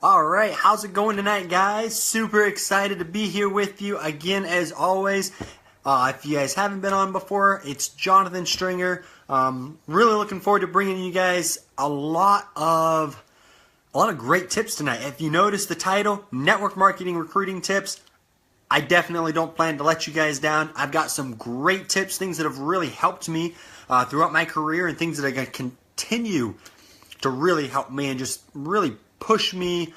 Alright, how's it going tonight, guys? Super excited to be here with you again as always. If you guys haven't been on before, it's Jonathan Stringer. Really looking forward to bringing you guys a lot of great tips tonight. If you notice the title, Network Marketing Recruiting Tips, I definitely don't plan to let you guys down. I've got some great tips, things that have really helped me throughout my career and things that are going to continue to really help me and just really push me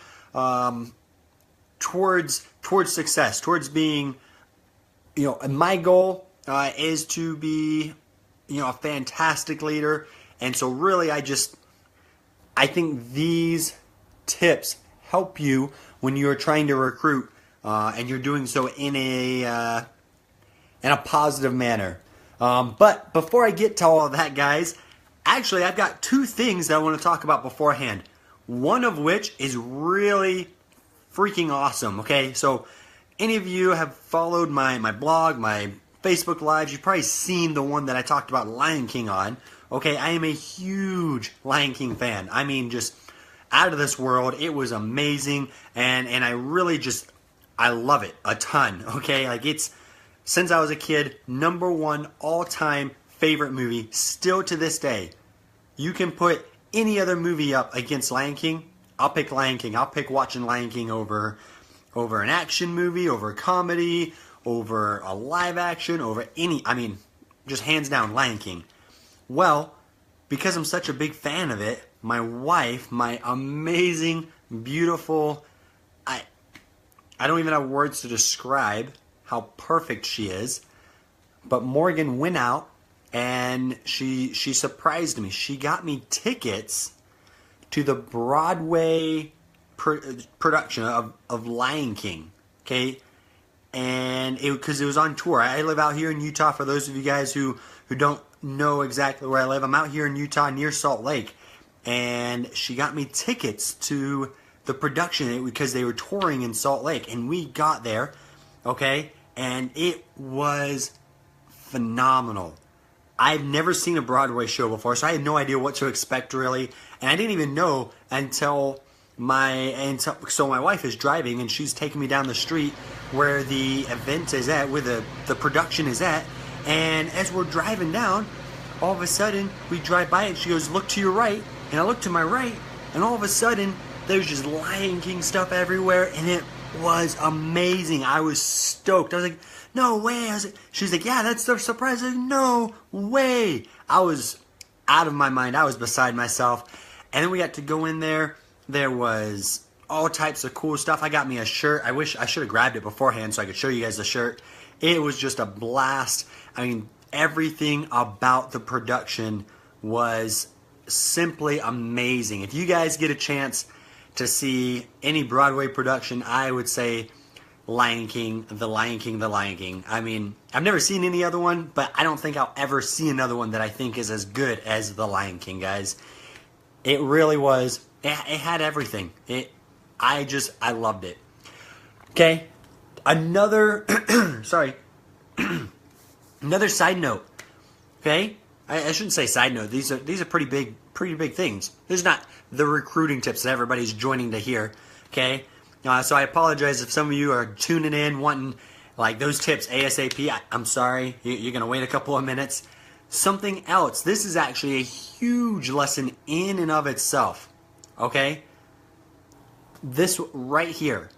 towards success, towards being, my goal is to be, a fantastic leader. And so really I think these tips help you when you're trying to recruit and you're doing so in a positive manner. But before I get to all of that, guys, actually I've got two things that I want to talk about beforehand. One of which is really freaking awesome, okay? So any of you have followed my blog, my Facebook Lives, you've probably seen the one that I talked about Lion King on. Okay, I am a huge Lion King fan. I mean, just out of this world. It was amazing, and I really I love it a ton, okay? Like, it's, since I was a kid, #1 all-time favorite movie, still to this day. You can put any other movie up against Lion King, I'll pick Lion King. I'll pick watching Lion King over an action movie, over a comedy, over a live action, over any, just hands down Lion King. Well, because I'm such a big fan of it, my wife, my amazing, beautiful, I don't even have words to describe how perfect she is, but Morgan went out and she surprised me. She got me tickets to the Broadway production of Lion King, okay? And because it was on tour. I live out here in Utah. For those of you guys who don't know exactly where I live, I'm out here in Utah near Salt Lake. And she got me tickets to the production because they were touring in Salt Lake. And we got there, okay? And it was phenomenal. I've never seen a Broadway show before, so I had no idea what to expect, really. And I didn't even know until so my wife is driving, and she's taking me down the street where the event is at, where the production is at. And as we're driving down, all of a sudden, we drive by, and she goes, "Look to your right." And I look to my right, and all of a sudden, there's just Lion King stuff everywhere, and it was amazing. I was stoked. I was like, "No way." She's like, "Yeah, that's the surprise." I was like, "No way." I was out of my mind. I was beside myself. And then we got to go in there. There was all types of cool stuff. I got me a shirt. I wish I should have grabbed it beforehand so I could show you guys the shirt. It was just a blast. Everything about the production was simply amazing. If you guys get a chance to see any Broadway production, I would say Lion King, The Lion King, The Lion King. I've never seen any other one, but I don't think I'll ever see another one that I think is as good as The Lion King, guys. It really was. It had everything. I loved it. Okay, another another side note. Okay, I shouldn't say side note. These are pretty big things. There's not the recruiting tips that everybody's joining to hear. Okay, so I apologize if some of you are tuning in wanting like those tips ASAP. I'm sorry. You're gonna wait a couple of minutes. Something else. This is actually a huge lesson in and of itself. Okay? This right here.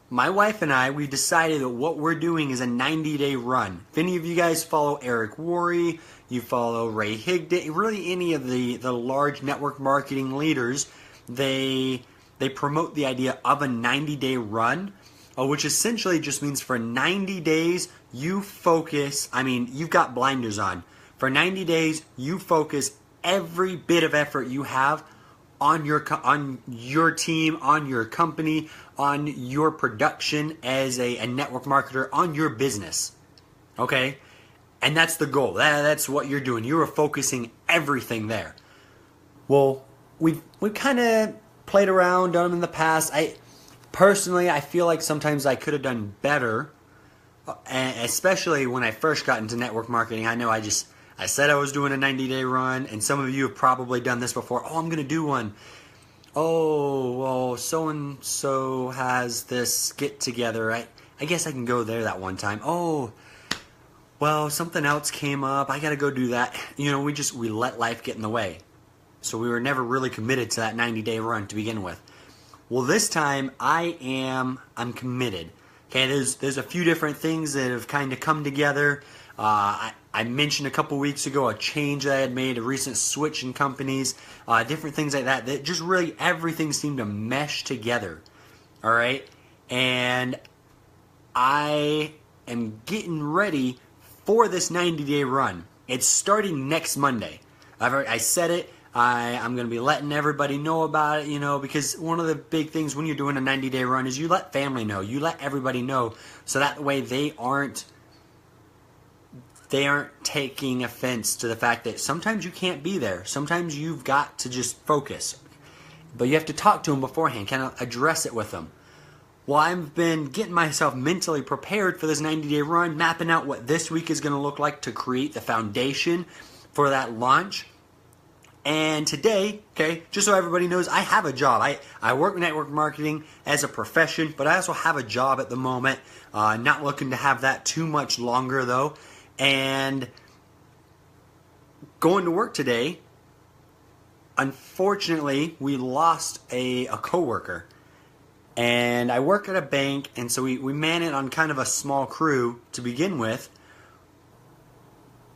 My wife and I, we decided that what we're doing is a 90-day run. If any of you guys follow Eric Worre, you follow Ray Higdon, really any of the large network marketing leaders, they promote the idea of a 90-day run, which essentially just means for 90 days you focus, you've got blinders on. For 90 days you focus every bit of effort you have on your team, on your company, on your production as a network marketer, on your business. Okay? And that's the goal. That's what you're doing. You are focusing everything there. Well, we've kind of played around, done them in the past. Personally, I feel like sometimes I could have done better, especially when I first got into network marketing. I know I said I was doing a 90-day run, and some of you have probably done this before. Oh, I'm going to do one. oh, well, so and so has this get together. I guess I can go there that one time. Oh, well, something else came up. I got to go do that. We let life get in the way. So we were never really committed to that 90-day run to begin with. Well, this time I'm committed. Okay, there's a few different things that have kind of come together. I mentioned a couple weeks ago a change that I had made, a recent switch in companies, different things like that. That just really everything seemed to mesh together. All right, and I am getting ready for this 90-day run. It's starting next Monday. I said it. I'm going to be letting everybody know about it, because one of the big things when you're doing a 90-day run is you let family know. You let everybody know so that way they aren't taking offense to the fact that sometimes you can't be there. Sometimes you've got to just focus. But you have to talk to them beforehand, kind of address it with them. Well, I've been getting myself mentally prepared for this 90-day run, mapping out what this week is going to look like to create the foundation for that launch. And today, okay, just so everybody knows, I have a job. I work network marketing as a profession, but I also have a job at the moment. Not looking to have that too much longer, though. And going to work today, unfortunately, we lost a coworker. And I work at a bank, and so we man it on kind of a small crew to begin with.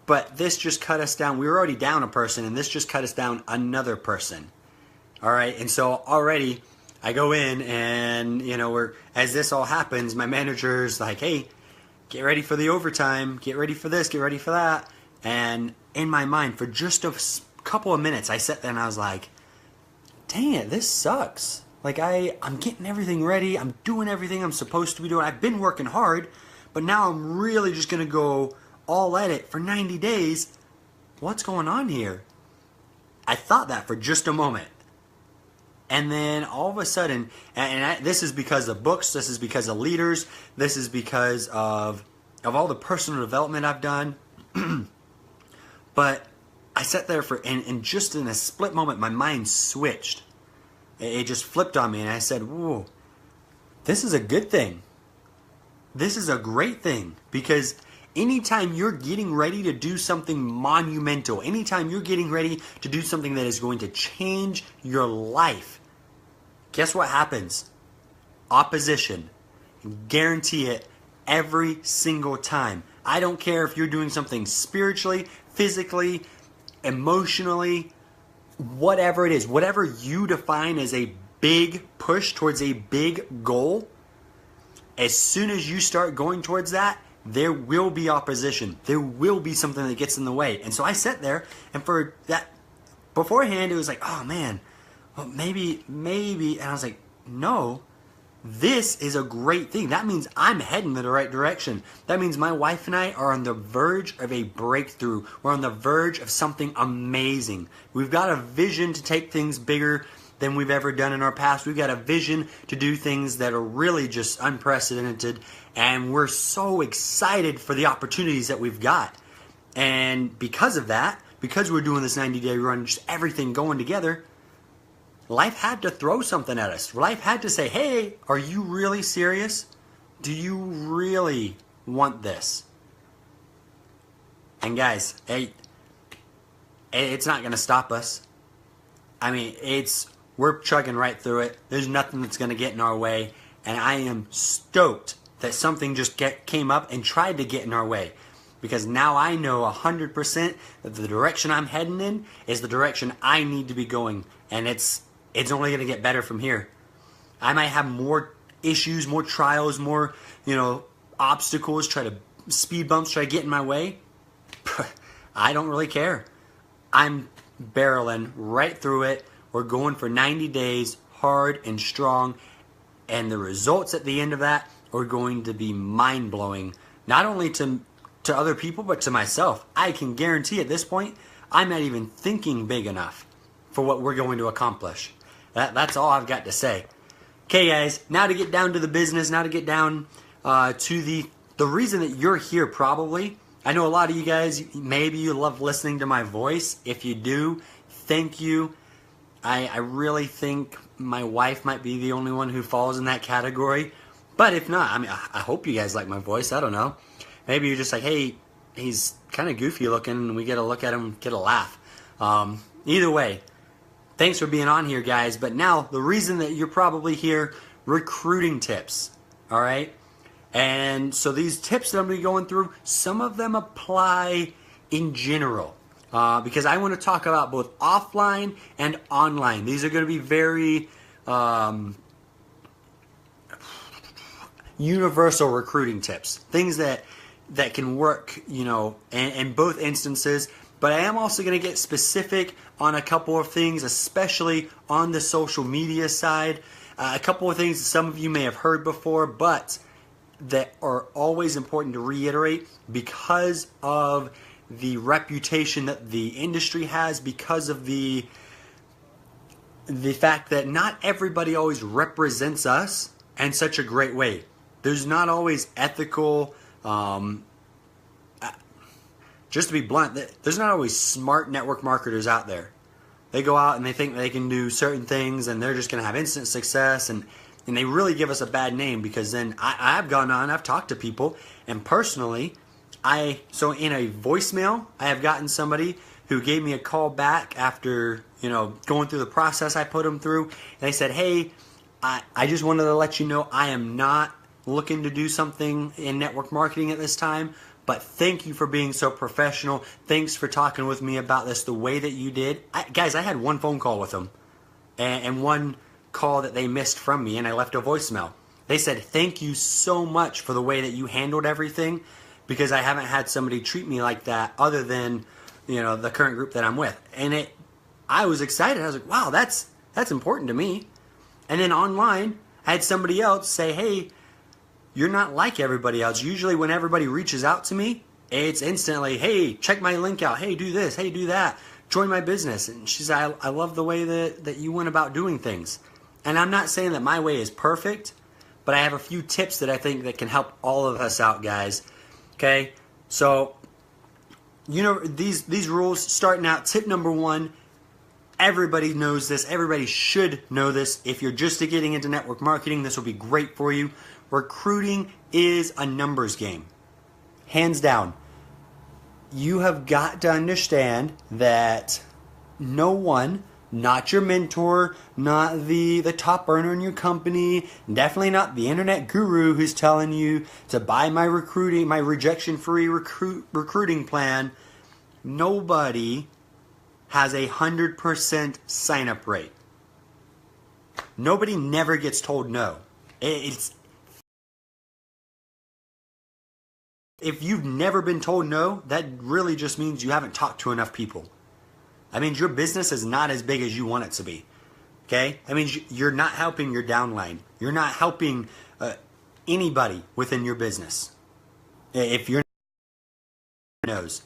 But this just cut us down. We were already down a person, and this just cut us down another person. All right, and so already I go in, and as this all happens, my manager's like, "Hey, get ready for the overtime. Get ready for this. Get ready for that." And in my mind, for just a couple of minutes, I sat there and I was like, "Dang it, this sucks." Like I'm getting everything ready. I'm doing everything I'm supposed to be doing. I've been working hard, but now I'm really just gonna go all at it for 90 days. What's going on here? I thought that for just a moment. And then all of a sudden, this is because of books, this is because of leaders, this is because of all the personal development I've done. But I sat there and just in a split moment, my mind switched. It just flipped on me, and I said, whoa, this is a good thing. This is a great thing, because anytime you're getting ready to do something monumental, anytime you're getting ready to do something that is going to change your life, guess what happens? Opposition. Guarantee it every single time. I don't care if you're doing something spiritually, physically, emotionally, whatever it is, whatever you define as a big push towards a big goal, as soon as you start going towards that, there will be opposition. There will be something that gets in the way. And so I sat there, and for that, beforehand, it was like, oh man, well, maybe. And I was like, no, this is a great thing. That means I'm heading in the right direction. That means my wife and I are on the verge of a breakthrough. We're on the verge of something amazing. We've got a vision to take things bigger than we've ever done in our past. We've got a vision to do things that are really just unprecedented. And we're so excited for the opportunities that we've got. And because of that, because we're doing this 90-day run, just everything going together, life had to throw something at us. Life had to say, hey, are you really serious? Do you really want this? And guys, hey, it's not going to stop us. I mean, we're chugging right through it. There's nothing that's going to get in our way. And I am stoked that something just came up and tried to get in our way. Because now I know 100% that the direction I'm heading in is the direction I need to be going. And it's only going to get better from here. I might have more issues, more trials, more, obstacles, try to speed bumps, try to get in my way. I don't really care. I'm barreling right through it. We're going for 90 days, hard and strong. And the results at the end of that are going to be mind-blowing. Not only to other people, but to myself. I can guarantee at this point, I'm not even thinking big enough for what we're going to accomplish. That's all I've got to say. Okay, guys, now to get down to the business, now to get down to the reason that you're here probably. I know a lot of you guys, maybe you love listening to my voice. If you do, thank you. I really think my wife might be the only one who falls in that category. But if not, I mean, I hope you guys like my voice. I don't know. Maybe you're just like, hey, he's kind of goofy looking, and we get to look at him, get a laugh. Either way, thanks for being on here, guys. But now, the reason that you're probably here, recruiting tips. All right? And so these tips that I'm going to be going through, some of them apply in general. Because I want to talk about both offline and online. These are going to be very universal recruiting tips. Things that can work, in both instances. But I am also going to get specific on a couple of things, especially on the social media side. A couple of things that some of you may have heard before, but that are always important to reiterate because of the reputation that the industry has, because of the fact that not everybody always represents us in such a great way. There's not always ethical, just to be blunt, there's not always smart network marketers out there. They go out and they think they can do certain things and they're just going to have instant success, and they really give us a bad name because then I've gone on, I've talked to people, and personally, so in a voicemail, I have gotten somebody who gave me a call back after, going through the process I put them through, and they said, hey, I just wanted to let you know I am not looking to do something in network marketing at this time, but thank you for being so professional. Thanks for talking with me about this the way that you did. Guys, I had one phone call with them and one call that they missed from me, and I left a voicemail. They said, thank you so much for the way that you handled everything, because I haven't had somebody treat me like that other than, the current group that I'm with. And I was excited. I was like, wow, that's important to me. And then online, I had somebody else say, hey, you're not like everybody else. Usually when everybody reaches out to me, it's instantly, hey, check my link out. Hey, do this. Hey, do that. Join my business. And she said, I love the way that you went about doing things. And I'm not saying that my way is perfect, but I have a few tips that I think that can help all of us out, guys. Okay? So, these rules, starting out, tip number 1, everybody knows this. Everybody should know this. If you're just getting into network marketing, this will be great for you. Recruiting is a numbers game. Hands down. You have got to understand that no one, not your mentor, not the top earner in your company, definitely not the internet guru who's telling you to buy my rejection-free recruiting plan, nobody has 100% sign-up rate. Nobody never gets told no. If you've never been told no, that really just means you haven't talked to enough people. That means your business is not as big as you want it to be. Okay? That means you're not helping your downline. You're not helping anybody within your business. If you're knows.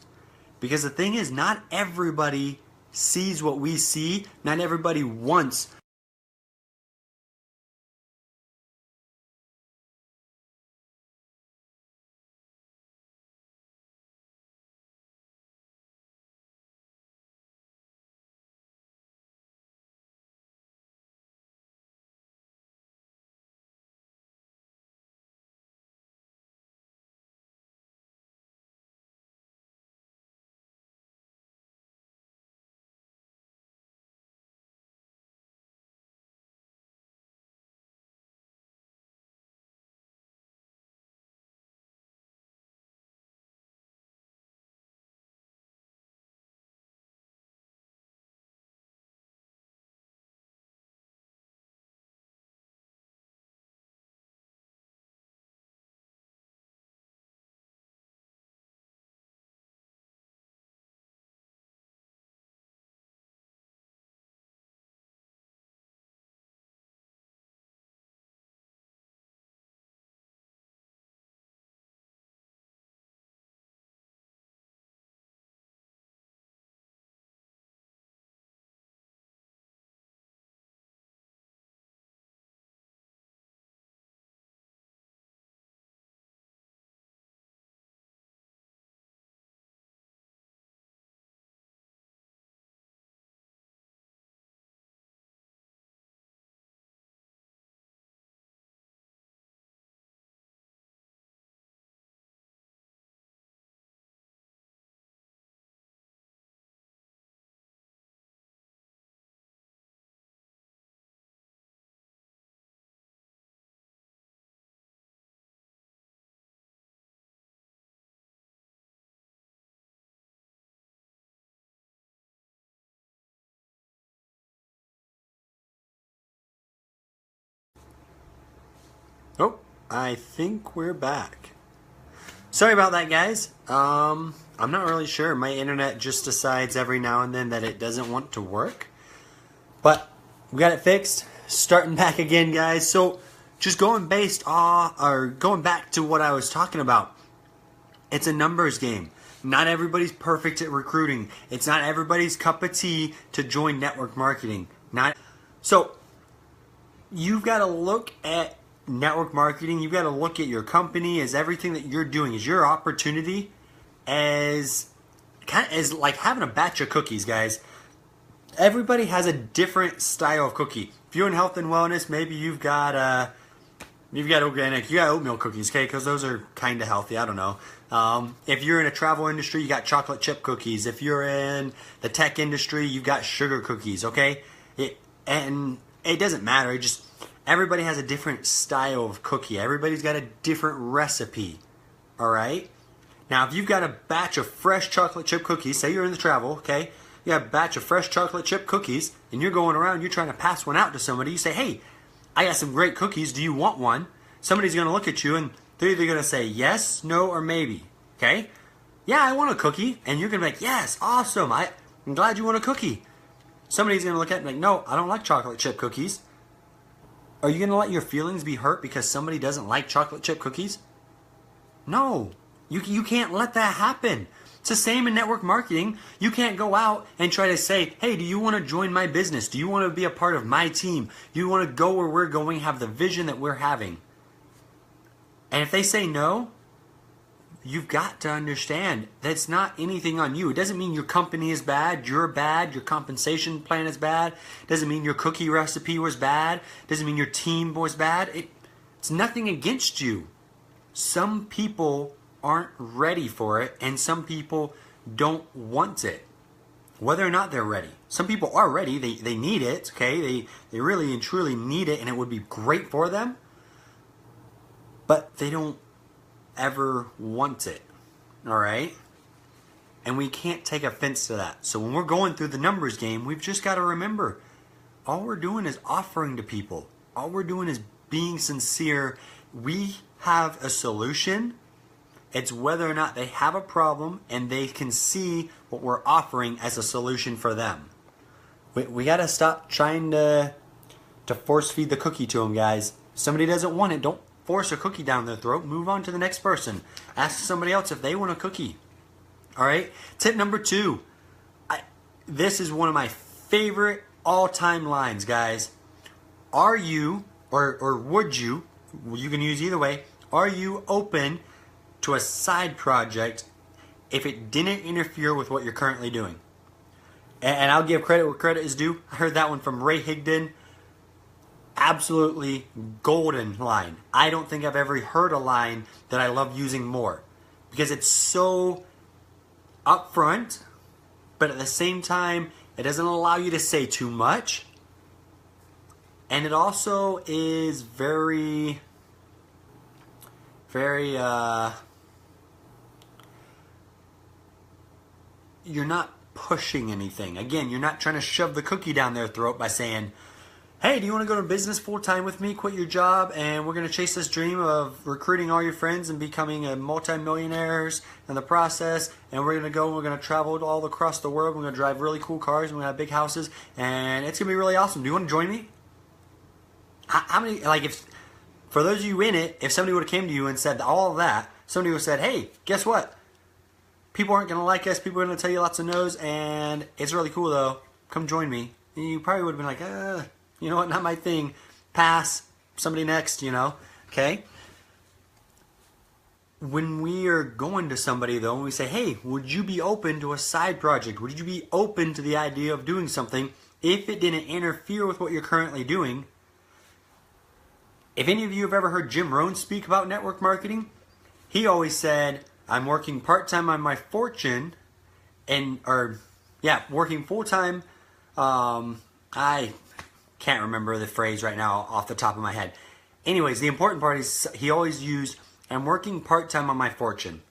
Because the thing is, not everybody sees what we see. Not everybody wants Oh, I think we're back. Sorry about that, guys. I'm not really sure. My internet just decides every now and then that it doesn't want to work. But we got it fixed. Starting back again, guys. So just going going back to what I was talking about. It's a numbers game. Not everybody's perfect at recruiting. It's not everybody's cup of tea to join network marketing. So you've got to look at network marketing. You've got to look at your company as everything that you're doing, as your opportunity, as like having a batch of cookies, guys. Everybody has a different style of cookie. If you're in health and wellness, maybe you've got organic, you got oatmeal cookies, okay? Because those are kind of healthy. I don't know. If you're in a travel industry, you got chocolate chip cookies. If you're in the tech industry, you got sugar cookies, okay? And it doesn't matter. Everybody has a different style of cookie. Everybody's got a different recipe, all right? Now, if you've got a batch of fresh chocolate chip cookies, say you're in the travel, okay? You have a batch of fresh chocolate chip cookies, and you're going around, you're trying to pass one out to somebody. You say, hey, I got some great cookies. Do you want one? Somebody's going to look at you, and they're either going to say yes, no, or maybe, okay? Yeah, I want a cookie. And you're going to be like, yes, awesome. I'm glad you want a cookie. Somebody's going to look at it and be like, no, I don't like chocolate chip cookies. Are you going to let your feelings be hurt because somebody doesn't like chocolate chip cookies? No. You can't let that happen. It's the same in network marketing. You can't go out and try to say, hey, do you want to join my business? Do you want to be a part of my team? Do you want to go where we're going, have the vision that we're having? And if they say no, you've got to understand that's not anything on you. It doesn't mean your company is bad, you're bad, your compensation plan is bad. It doesn't mean your cookie recipe was bad. It doesn't mean your team was bad. It's nothing against you. Some people aren't ready for it, and some people don't want it, whether or not they're ready. Some people are ready. They need it, okay? They really and truly need it, and it would be great for them, but they don't ever want it, all right? And we can't take offense to that. So when we're going through the numbers game, we've just got to remember, all we're doing is offering to people. All we're doing is being sincere. We have a solution. It's whether or not they have a problem and they can see what we're offering as a solution for them. We got to stop trying to force feed the cookie to them, guys. If somebody doesn't want it, don't force a cookie down their throat. Move on to the next person. Ask somebody else if they want a cookie. All right? Tip number 2. This is one of my favorite all-time lines, guys. Are you, or would you can use either way, are you open to a side project if it didn't interfere with what you're currently doing? And I'll give credit where credit is due. I heard that one from Ray Higdon. Absolutely golden line. I don't think I've ever heard a line that I love using more, because it's so upfront, but at the same time, it doesn't allow you to say too much. And it also is very you're not pushing anything. Again, you're not trying to shove the cookie down their throat by saying, hey, do you want to go to business full-time with me, quit your job, and we're going to chase this dream of recruiting all your friends and becoming a multi-millionaires in the process, and we're going to go and we're going to travel all across the world, we're going to drive really cool cars, we're going to have big houses, and it's going to be really awesome. Do you want to join me? How many, like, if, for those of you in it, if somebody would have came to you and said all of that, somebody would have said, hey, guess what? People aren't going to like us, people are going to tell you lots of no's, and it's really cool though, come join me. And you probably would have been like, you know what, not my thing, pass, somebody next, you know, okay? When we are going to somebody though, and we say, hey, would you be open to a side project? Would you be open to the idea of doing something if it didn't interfere with what you're currently doing? If any of you have ever heard Jim Rohn speak about network marketing, he always said, I'm working part-time on my fortune, working full-time, I can't remember the phrase right now off the top of my head. Anyways, the important part is he always used, I'm working part-time on my fortune.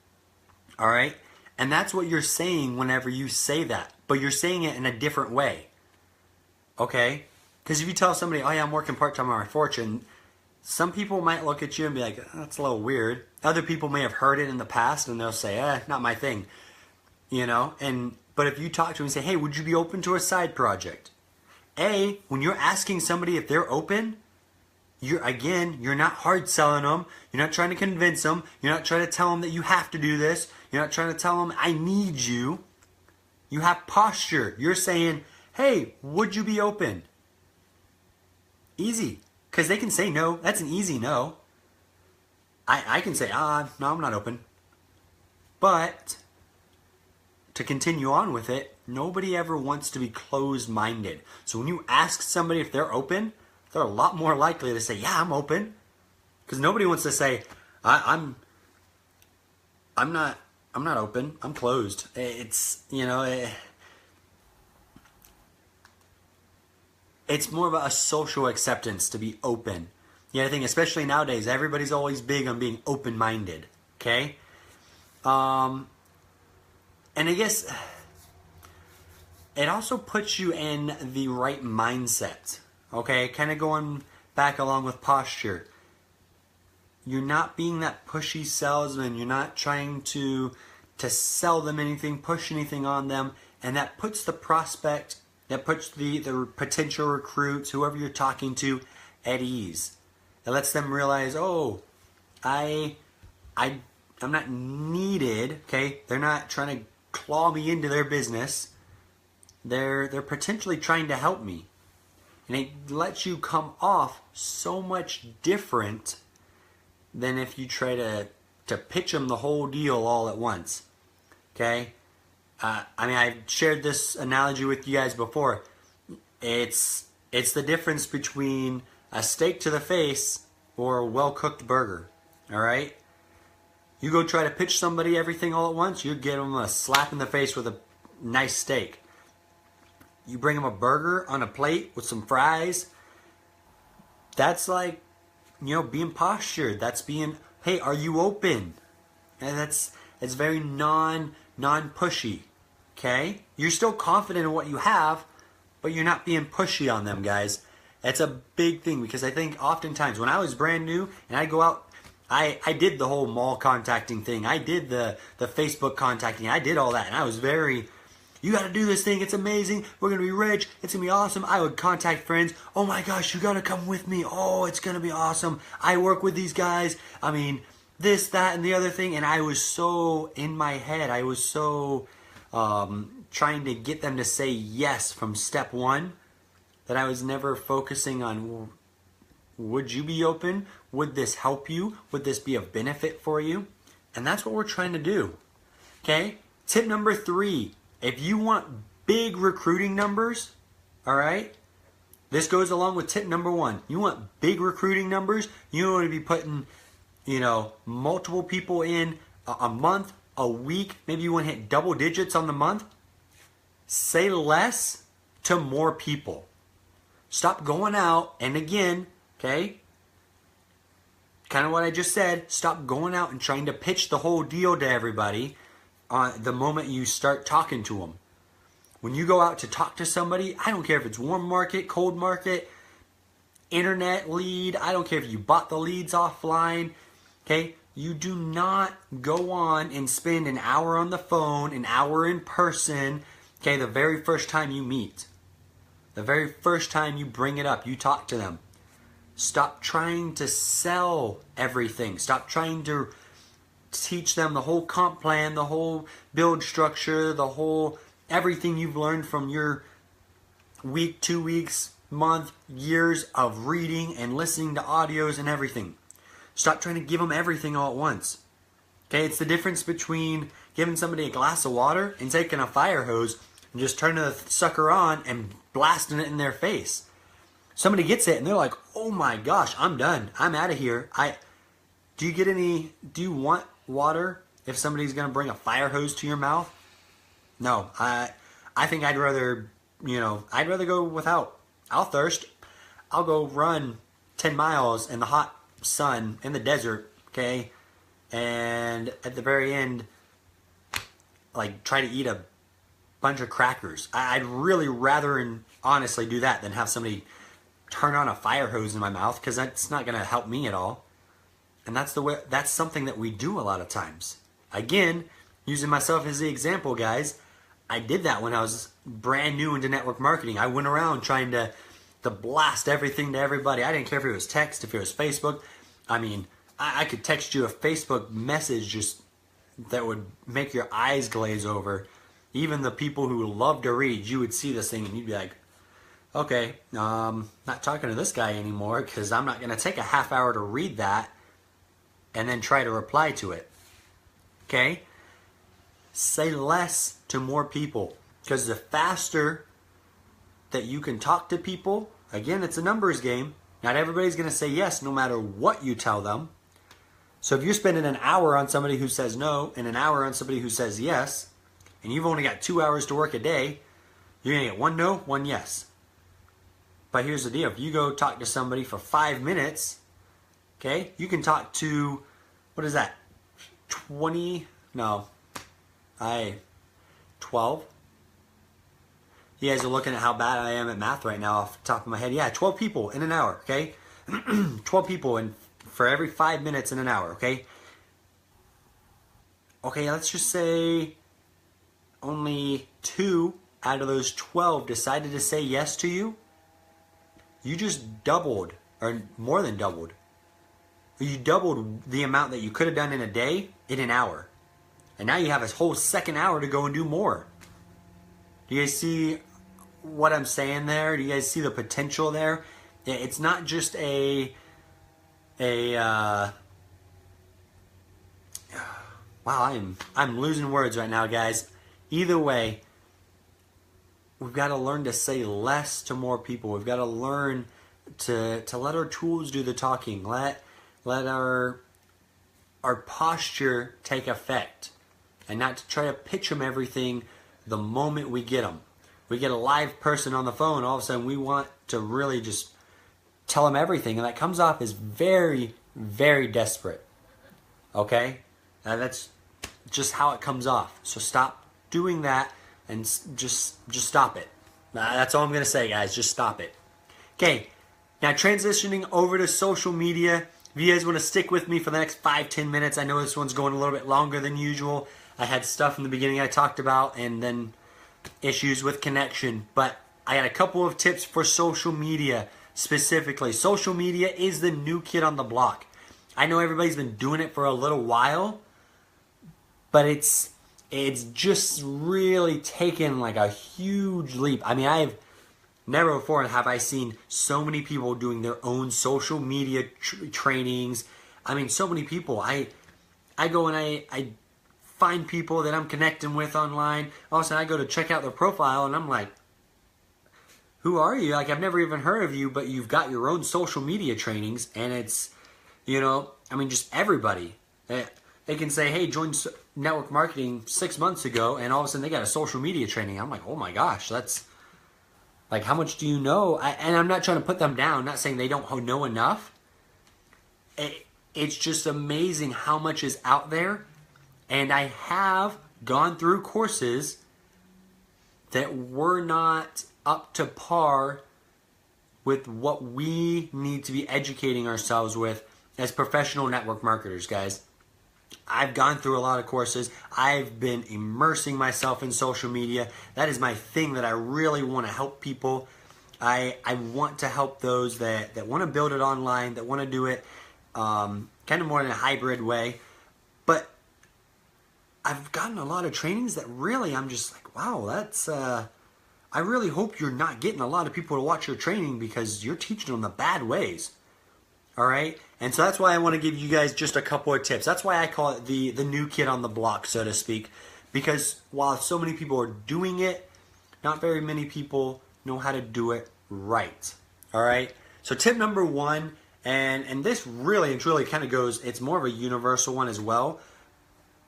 All right? And that's what you're saying whenever you say that. But you're saying it in a different way. Okay? Because if you tell somebody, oh yeah, I'm working part-time on my fortune, some people might look at you and be like, that's a little weird. Other people may have heard it in the past and they'll say, not my thing. But if you talk to them and say, hey, would you be open to a side project? When you're asking somebody if they're open, you're not hard selling them. You're not trying to convince them. You're not trying to tell them that you have to do this. You're not trying to tell them, I need you. You have posture. You're saying, hey, would you be open? Easy. Because they can say no. That's an easy no. I can say, no, I'm not open. But to continue on with it, nobody ever wants to be closed-minded. So when you ask somebody if they're open, they're a lot more likely to say, yeah, I'm open. Because nobody wants to say, I'm not open. I'm closed. It's more of a social acceptance to be open. I think especially nowadays, everybody's always big on being open-minded. Okay? And I guess it also puts you in the right mindset. Okay? Kind of going back along with posture. You're not being that pushy salesman. You're not trying to sell them anything, push anything on them. And that puts the prospect, that puts the potential recruits, whoever you're talking to, at ease. It lets them realize, I'm not needed. Okay? They're not trying to claw me into their business. They're potentially trying to help me. And it lets you come off so much different than if you try to pitch them the whole deal all at once. Okay? I've shared this analogy with you guys before. It's the difference between a steak to the face or a well-cooked burger. All right? You go try to pitch somebody everything all at once, you give them a slap in the face with a nice steak. You bring them a burger on a plate with some fries. That's like, being postured. That's being, hey, are you open? And it's very non-pushy. Okay? You're still confident in what you have, but you're not being pushy on them, guys. That's a big thing, because I think oftentimes when I was brand new and I go out, I did the whole mall contacting thing. I did the Facebook contacting. I did all that, and I was very, you got to do this thing. It's amazing. We're going to be rich. It's going to be awesome. I would contact friends. Oh my gosh, you got to come with me. Oh, it's going to be awesome. I work with these guys. This, that, and the other thing. And I was so in my head. I was so trying to get them to say yes from step one that I was never focusing on, would you be open? Would this help you? Would this be of benefit for you? And that's what we're trying to do. Okay? Tip number 3. If you want big recruiting numbers, all right, this goes along with tip number 1. You want big recruiting numbers, you want to be putting, multiple people in a month, a week, maybe you want to hit double digits on the month. Say less to more people. Stop going out, and again, okay, kind of what I just said, stop going out and trying to pitch the whole deal to everybody the moment you start talking to them. When you go out to talk to somebody, I don't care if it's warm market, cold market, internet lead, I don't care if you bought the leads offline, okay? You do not go on and spend an hour on the phone, an hour in person, okay, the very first time you meet. The very first time you bring it up, you talk to them. Stop trying to sell everything. Stop trying to teach them the whole comp plan, the whole build structure, the whole everything you've learned from your week, 2 weeks, month, years of reading and listening to audios and everything. Stop trying to give them everything all at once. Okay, it's the difference between giving somebody a glass of water and taking a fire hose and just turning the sucker on and blasting it in their face. Somebody gets it and they're like, oh my gosh, I'm done. I'm out of here. Do you want water if somebody's going to bring a fire hose to your mouth? No, I think I'd rather go without. I'll thirst. I'll go run 10 miles in the hot sun in the desert, okay? And at the very end, try to eat a bunch of crackers. I'd really rather and honestly do that than have somebody turn on a fire hose in my mouth because that's not going to help me at all. And that's something that we do a lot of times. Again, using myself as the example, guys, I did that when I was brand new into network marketing. I went around trying to blast everything to everybody. I didn't care if it was text, if it was Facebook. I mean, I could text you a Facebook message just that would make your eyes glaze over. Even the people who love to read, you would see this thing and you'd be like, okay, not talking to this guy anymore because I'm not going to take a half hour to read that and then try to reply to it. Okay? Say less to more people, because the faster that you can talk to people, again, it's a numbers game. Not everybody's going to say yes no matter what you tell them. So if you're spending an hour on somebody who says no and an hour on somebody who says yes, and you've only got 2 hours to work a day, you're going to get one no, one yes. But here's the deal. If you go talk to somebody for 5 minutes, okay, you can talk to, what is that, 12? You guys are looking at how bad I am at math right now off the top of my head. Yeah, 12 people in an hour, okay? 12 people for every 5 minutes in an hour, okay? Okay, let's just say only 2 out of those 12 decided to say yes to you. You just doubled, or more than doubled. You doubled the amount that you could have done in a day in an hour. And now you have a whole second hour to go and do more. Do you guys see what I'm saying there? Do you guys see the potential there? It's not just wow, I'm losing words right now, guys. Either way, we've got to learn to say less to more people. We've got to learn to let our tools do the talking. Let our posture take effect, and not to try to pitch them everything the moment we get them. We get a live person on the phone, all of a sudden we want to really just tell them everything, and that comes off as very, very desperate. Okay? And that's just how it comes off. So stop doing that and just stop it. That's all I'm going to say, guys. Just stop it. Okay, now transitioning over to social media. If you guys want to stick with me for the next 5-10 minutes, I know this one's going a little bit longer than usual. I had stuff in the beginning I talked about, and then issues with connection. But I got a couple of tips for social media specifically. Social media is the new kid on the block. I know everybody's been doing it for a little while, but it's just really taken like a huge leap. I mean, I've never before have I seen so many people doing their own social media trainings. I mean, so many people. I go and I find people that I'm connecting with online. All of a sudden, I go to check out their profile, and I'm like, who are you? Like, I've never even heard of you, but you've got your own social media trainings, and it's, I mean, just everybody. They can say, hey, joined network marketing 6 months ago, and all of a sudden they got a social media training. I'm like, oh my gosh, that's, like, how much do you know? And I'm not trying to put them down, not saying they don't know enough. It's just amazing how much is out there. And I have gone through courses that were not up to par with what we need to be educating ourselves with as professional network marketers, guys. I've gone through a lot of courses. I've been immersing myself in social media. That is my thing that I really want to help people. I want to help those that want to build it online, that want to do it kind of more in a hybrid way. But I've gotten a lot of trainings that really I'm just like, wow, that's, I really hope you're not getting a lot of people to watch your training because you're teaching them the bad ways. All right? And so that's why I want to give you guys just a couple of tips. That's why I call it the new kid on the block, so to speak. Because while so many people are doing it, not very many people know how to do it right. All right? So tip number 1, and this really and truly kind of goes, it's more of a universal one as well,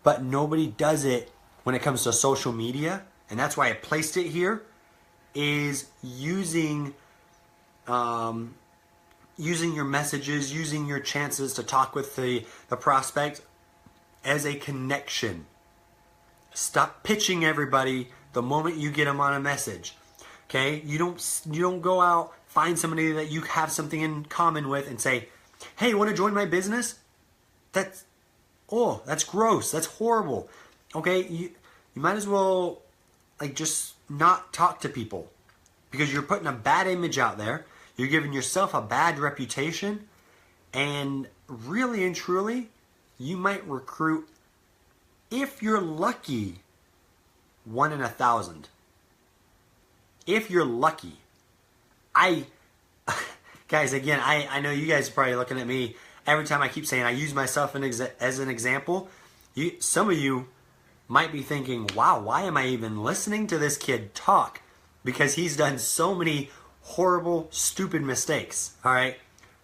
but nobody does it when it comes to social media, and that's why I placed it here, is using your messages, using your chances to talk with the prospect as a connection. Stop pitching everybody the moment you get them on a message. Okay? You don't go out find somebody that you have something in common with and say, hey, you want to join my business? That's gross. That's horrible. Okay, you might as well like just not talk to people, because you're putting a bad image out there. You're giving yourself a bad reputation, and really and truly, you might recruit, if you're lucky, 1 in 1,000. If you're lucky. Guys, again, I know you guys are probably looking at me every time I keep saying I use myself as an example. Some of you might be thinking, wow, why am I even listening to this kid talk? Because he's done so many horrible, stupid mistakes, all right?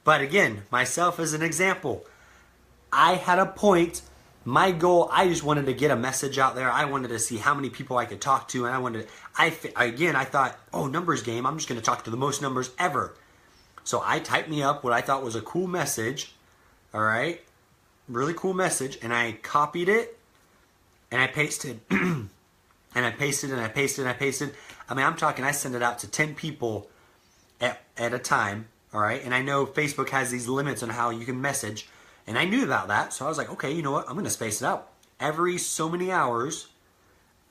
But again, myself as an example, I had a point. My goal, I just wanted to get a message out there. I wanted to see how many people I could talk to, and I thought, oh, numbers game, I'm just going to talk to the most numbers ever. So I typed me up what I thought was a cool message, all right? Really cool message, and I copied it, and I pasted, and I pasted, and I pasted, and I pasted. I mean, I'm talking, I send it out to 10 people at a time, all right? And I know Facebook has these limits on how you can message, and I knew about that, so I was like, okay, you know what? I'm going to space it out. Every so many hours,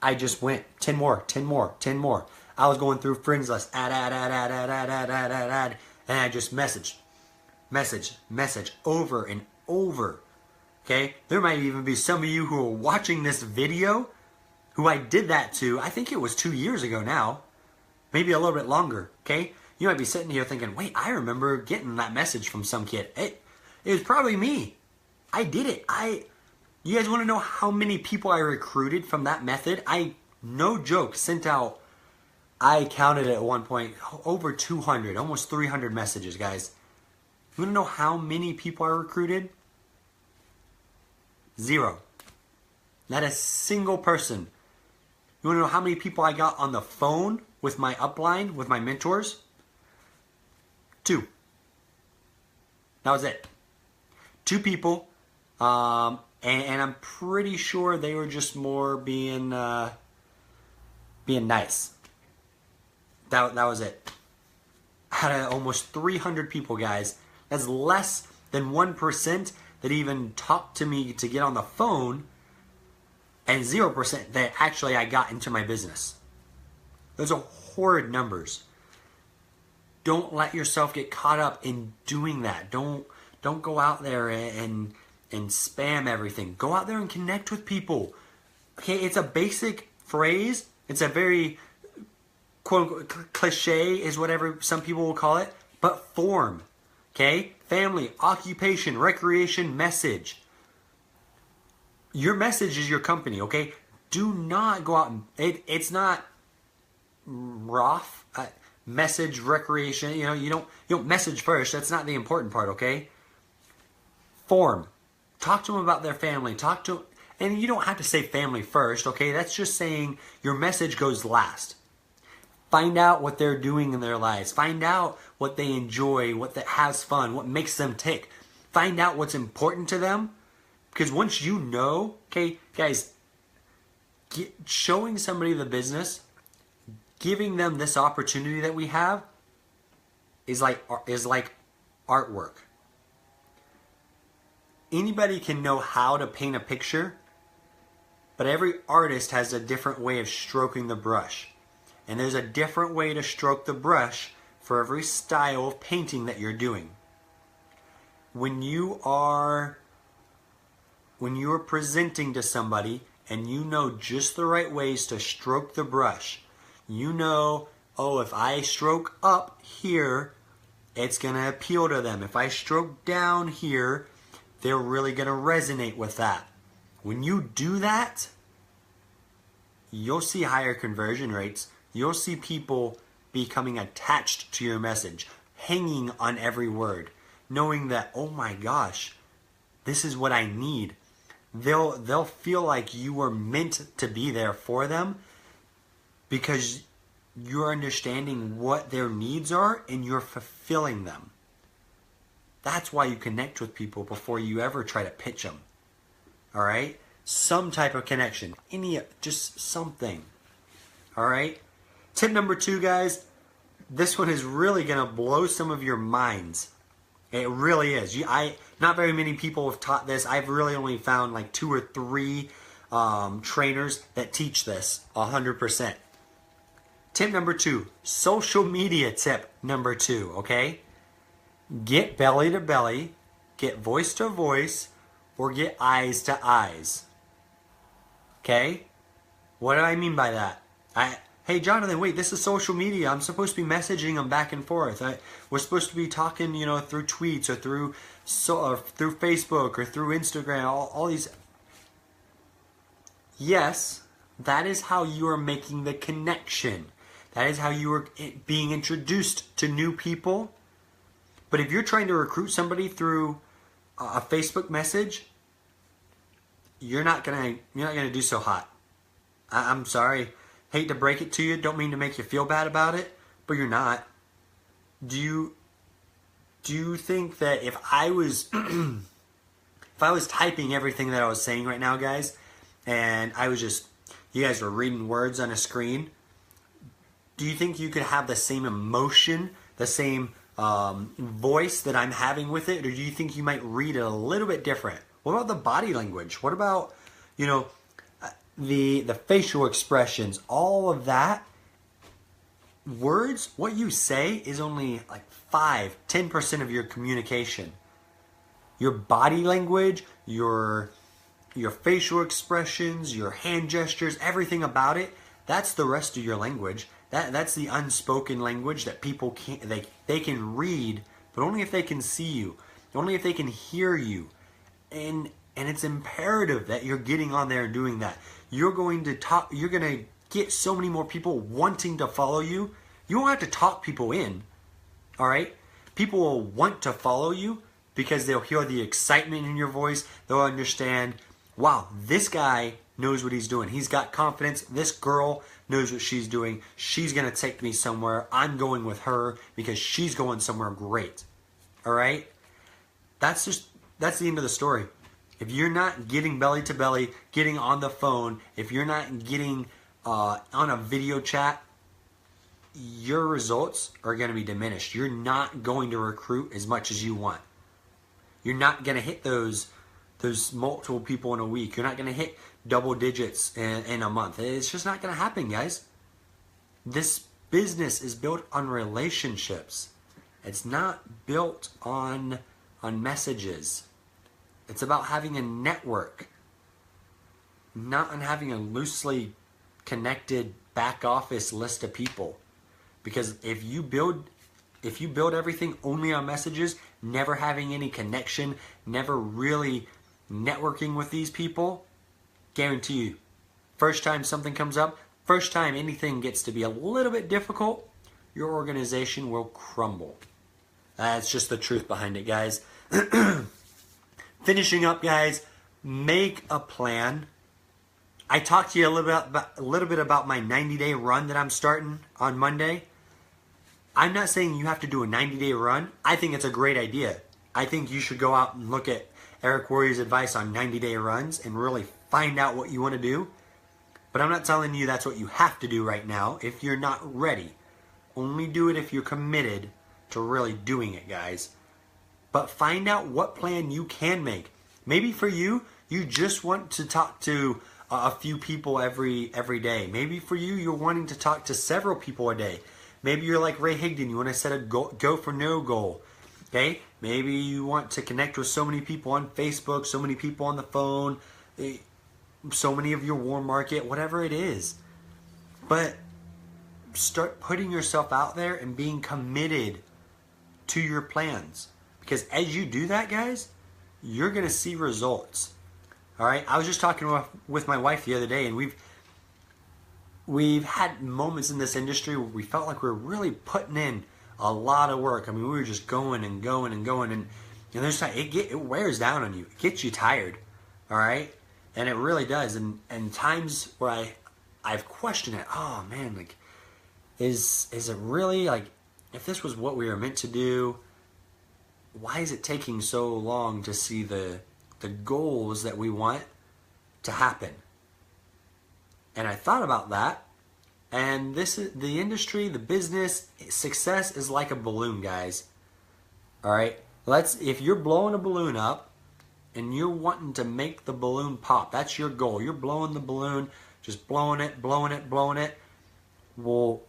I just went 10 more, 10 more, 10 more. I was going through friends list, add, and I just message, over and over, okay? There might even be some of you who are watching this video who I did that to. I think it was 2 years ago now, maybe a little bit longer, okay? You might be sitting here thinking, wait, I remember getting that message from some kid. It was probably me. I did it. You guys want to know how many people I recruited from that method? No joke, sent out, I counted at one point, over 200, almost 300 messages, guys. You want to know how many people I recruited? 0. Not a single person. You want to know how many people I got on the phone with my upline, with my mentors? 2. That was it. 2 people, and I'm pretty sure they were just more being nice. That was it. Out of almost 300 people, guys, that's less than 1% that even talked to me to get on the phone, and 0% that actually I got into my business. Those are horrid numbers. Don't let yourself get caught up in doing that. Don't go out there and spam everything. Go out there and connect with people. Okay, it's a basic phrase. It's a very quote unquote cliche is whatever some people will call it, but form. Okay? Family, occupation, recreation, message. Your message is your company, okay? Do not go out and it's not rough. Message, recreation, you don't message first. That's not the important part, okay? Form. Talk to them about their family. And you don't have to say family first, okay? That's just saying your message goes last. Find out what they're doing in their lives. Find out what they enjoy, what that has fun, what makes them tick. Find out what's important to them. Because once you know, okay, guys, showing somebody the business, giving them this opportunity that we have is like artwork. Anybody can know how to paint a picture, but every artist has a different way of stroking the brush. And there's a different way to stroke the brush for every style of painting that you're doing. When you are presenting to somebody and you know just the right ways to stroke the brush, you know, oh, if I stroke up here, it's going to appeal to them. If I stroke down here, they're really going to resonate with that. When you do that, you'll see higher conversion rates. You'll see people becoming attached to your message, hanging on every word, knowing that, oh my gosh, this is what I need. They'll feel like you were meant to be there for them, because you're understanding what their needs are and you're fulfilling them. That's why you connect with people before you ever try to pitch them. All right? Some type of connection. Just something. All right? Tip number 2, guys. This one is really going to blow some of your minds. It really is. Not very many people have taught this. I've really only found like 2 or 3 trainers that teach this 100%. Tip number 2, social media tip number 2, okay? Get belly to belly, get voice to voice, or get eyes to eyes. Okay? What do I mean by that? Hey Jonathan, wait, this is social media. I'm supposed to be messaging them back and forth. We're supposed to be talking, through tweets or through Facebook or through Instagram, all these. Yes, that is how you are making the connection. That is how you are being introduced to new people. But if you're trying to recruit somebody through a Facebook message, you're not gonna do so hot. I'm sorry. Hate to break it to you. Don't mean to make you feel bad about it, but you're not. Do you think that if I was if I was typing everything that I was saying right now, guys, and you guys were reading words on a screen, do you think you could have the same emotion, the same voice that I'm having with it, or do you think you might read it a little bit different? What about the body language? What about, the facial expressions, all of that? Words, what you say is only like 5-10% of your communication. Your body language, your facial expressions, your hand gestures, everything about it, that's the rest of your language. That's the unspoken language that people they can read, but only if they can see you, only if they can hear you. And it's imperative that you're getting on there and doing that. You're going to get so many more people wanting to follow you. You won't have to talk people in. All right? People will want to follow you because they'll hear the excitement in your voice. They'll understand, wow, this guy knows what he's doing. He's got confidence. This girl knows what she's doing. She's going to take me somewhere. I'm going with her because she's going somewhere great. All right? That's the end of the story. If you're not getting belly to belly, getting on the phone, if you're not getting on a video chat, your results are going to be diminished. You're not going to recruit as much as you want. You're not going to hit those multiple people in a week. You're not going to hit double digits in a month. It's just not going to happen, guys. This business is built on relationships. It's not built on messages. It's about having a network, not on having a loosely connected back office list of people. Because if you build everything only on messages, never having any connection, never really networking with these people, guarantee you, first time something comes up, first time anything gets to be a little bit difficult, your organization will crumble. That's just the truth behind it, guys. Finishing up, guys, make a plan. I talked to you a little bit about my 90-day run that I'm starting on Monday. I'm not saying you have to do a 90-day run. I think it's a great idea. I think you should go out and look at Eric Warrior's advice on 90-day runs and really find out what you want to do. But I'm not telling you that's what you have to do right now if you're not ready. Only do it if you're committed to really doing it, guys. But find out what plan you can make. Maybe for you, you just want to talk to a few people every day. Maybe for you, you're wanting to talk to several people a day. Maybe you're like Ray Higdon. You want to set a go for no goal. Okay? Maybe you want to connect with so many people on Facebook, so many people on the phone, so many of your warm market, whatever it is. But start putting yourself out there and being committed to your plans. Because as you do that, guys, you're going to see results. All right? I was just talking with my wife the other day, and we've had moments in this industry where we felt like we were really putting in a lot of work. I mean, we were just going and going and going, and there's time it wears down on you. It gets you tired. All right? And it really does. And times where I've questioned it. Oh man, like is it really, like, if this was what we were meant to do, why is it taking so long to see the goals that we want to happen? And I thought about that, And this is the industry, the business, success is like a balloon, guys. All right, if you're blowing a balloon up and you're wanting to make the balloon pop, that's your goal. You're blowing the balloon, just blowing it, blowing it, blowing it. Well,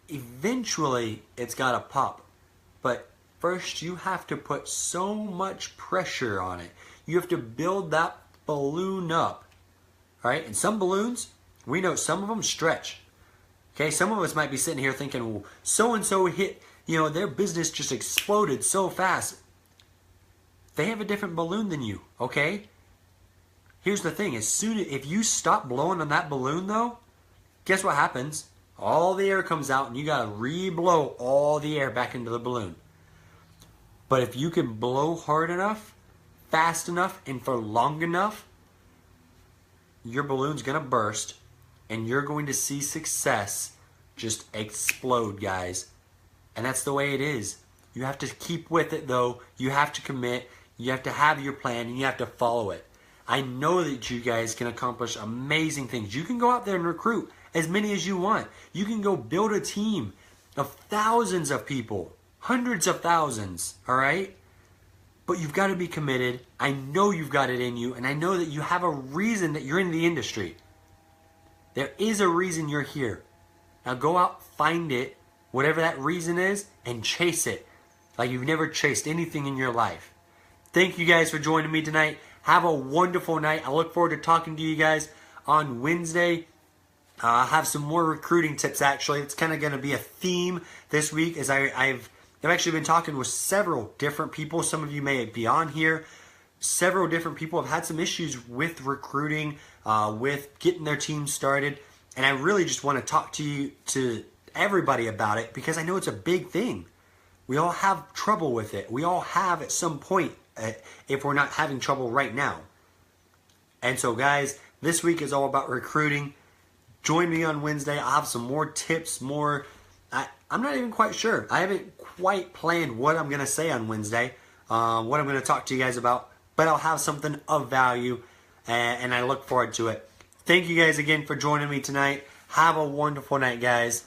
eventually it's got to pop. But first you have to put so much pressure on it. You have to build that balloon up. All right, and some balloons, we know some of them stretch. Okay, some of us might be sitting here thinking, well, so-and-so hit, their business just exploded so fast. They have a different balloon than you, okay? Here's the thing, if you stop blowing on that balloon though, guess what happens? All the air comes out and you gotta re-blow all the air back into the balloon. But if you can blow hard enough, fast enough, and for long enough, your balloon's gonna burst and you're going to see success just explode, guys. And that's the way it is. You have to keep with it though. You have to commit. You have to have your plan and you have to follow it. I know that you guys can accomplish amazing things. You can go out there and recruit as many as you want. You can go build a team of thousands of people, hundreds of thousands, all right? But you've got to be committed. I know you've got it in you, and I know that you have a reason that you're in the industry. There is a reason you're here. Now go out, find it, whatever that reason is, and chase it like you've never chased anything in your life. Thank you guys for joining me tonight. Have a wonderful night. I look forward to talking to you guys on Wednesday. I have some more recruiting tips, actually. It's kind of going to be a theme this week, as I've actually been talking with several different people. Some of you may be on here. Several different people have had some issues with recruiting, with getting their team started. And I really just want to talk to everybody about it because I know it's a big thing. We all have trouble with it. We all have at some point, if we're not having trouble right now. And so, guys, this week is all about recruiting. Join me on Wednesday. I'll have some more tips, I'm not even quite sure. I haven't quite planned what I'm going to say on Wednesday, what I'm going to talk to you guys about, but I'll have something of value, and I look forward to it. Thank you guys again for joining me tonight. Have a wonderful night, guys.